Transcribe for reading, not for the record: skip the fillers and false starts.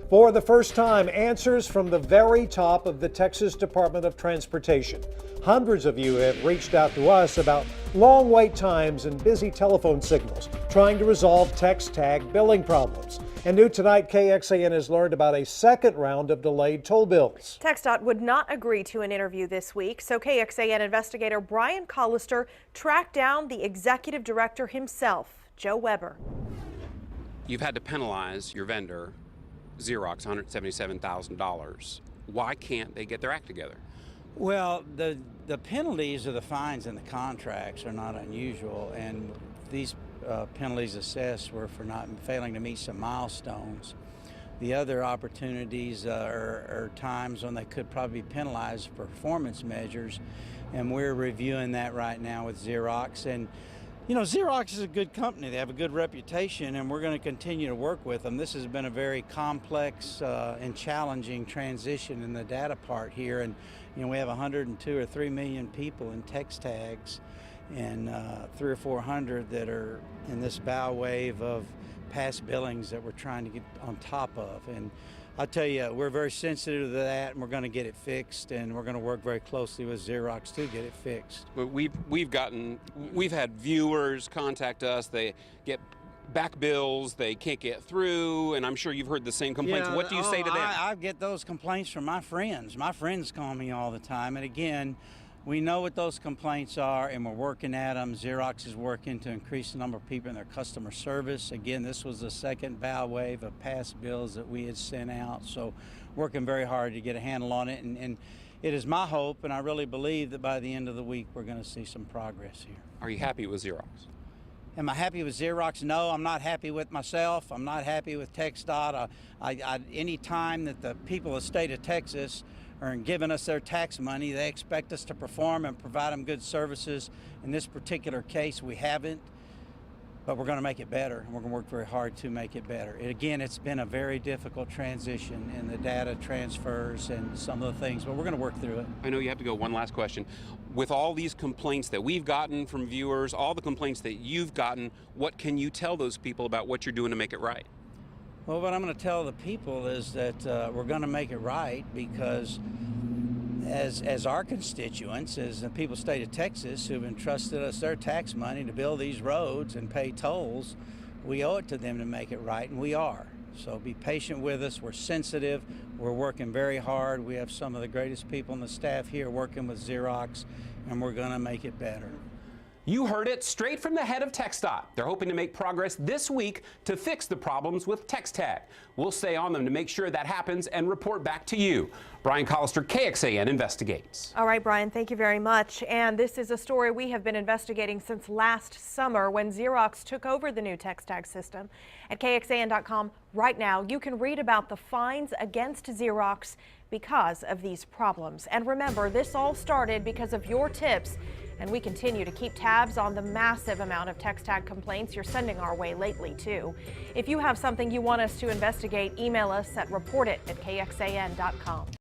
For the first time, answers from the very top of the Texas Department of Transportation. Hundreds of you have reached out to us about long wait times and busy telephone signals, trying to resolve TxTag billing problems. And new tonight, KXAN has learned about a second round of delayed toll bills. TxDOT would not agree to an interview this week, so KXAN investigator Brian Collister tracked down the executive director himself, Joe Weber. You've had to penalize your vendor, Xerox, $177,000. Why can't they get their act together? Well, the penalties or the fines in the contracts are not unusual, and these penalties assessed were for not failing to meet some milestones. The other opportunities are times when they could probably be penalized for performance measures, and we're reviewing that right now with Xerox. And you know, Xerox is a good company. They have a good reputation, and we're going to continue to work with them. This has been a very complex and challenging transition in the data part here. And you know, we have 102 or 3 million people in TxTags, and 300 or 400 that are in this bow wave of past billings that we're trying to get on top of. And I'll tell you, we're very sensitive to that, and we're going to get it fixed, and we're going to work very closely with Xerox to get it fixed. But we've had viewers contact us. They get back bills, they can't get through, and I'm sure you've heard the same complaints. Yeah, what do you say to them? I get those complaints from my friends. My friends call me all the time, and again, we know what those complaints are, and we're working at them. Xerox is working to increase the number of people in their customer service. Again, this was the second bow wave of past bills that we had sent out, so working very hard to get a handle on it. And it is my hope, and I really believe that by the end of the week, we're going to see some progress here. Are you happy with Xerox? Am I happy with Xerox? No, I'm not happy with myself. I'm not happy with TxDOT. Any time that the people of the state of Texas are giving us their tax money, they expect us to perform and provide them good services. In this particular case, we haven't, but we're going to make it better, and we're going to work very hard to make it better. Again, it's been a very difficult transition in the data transfers and some of the things, but we're going to work through it. I know you have to go. One last question. With all these complaints that we've gotten from viewers, all the complaints that you've gotten, what can you tell those people about what you're doing to make it right? Well, what I'm going to tell the people is that we're going to make it right, because as our constituents, as the people of the state of Texas who've entrusted us their tax money to build these roads and pay tolls, we owe it to them to make it right, and we are. So be patient with us. We're sensitive. We're working very hard. We have some of the greatest people on the staff here working with Xerox, and we're going to make it better. You heard it straight from the head of TxDOT. They're hoping to make progress this week to fix the problems with TxTag. We'll stay on them to make sure that happens and report back to you. Brian Collister, KXAN Investigates. All right, Brian, thank you very much. And this is a story we have been investigating since last summer when Xerox took over the new TxTag system. At KXAN.com right now, you can read about the fines against Xerox because of these problems. And remember, this all started because of your tips. And we continue to keep tabs on the massive amount of TxTag complaints you're sending our way lately, too. If you have something you want us to investigate, email us at report@kxan.com.